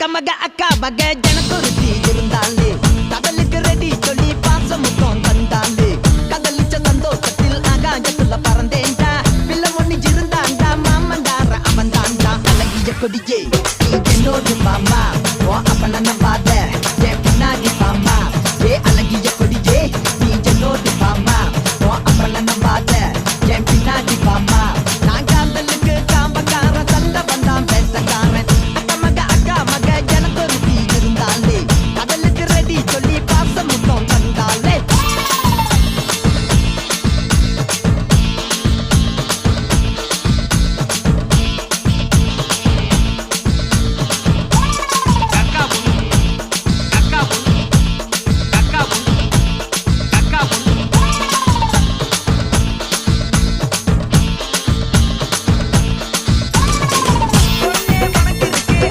அக்கா மக அக்கா மக ஜனக்குருத்தி இருந்தாலே கடலுக்கு ரெடி சொல்லி பாசம் முத்தம் தந்தாலே கதலிச்ச சந்தோஷத்தில் ஆகாயத்துல பறந்தேன்டா பிள்ளை ஒண்ணு இருந்தாண்டா மாமண்டார அவன் தாண்டா அழகிய கொடியே நீ என்னோடு மாமா ஓ அப்பன நம்பாத என் பின்னாடி பாமா ஏ அழகிய கொடியே நீ என்னோடு மாமா ஓ அப்பன நம்பாத என் பின்னாடி பாமா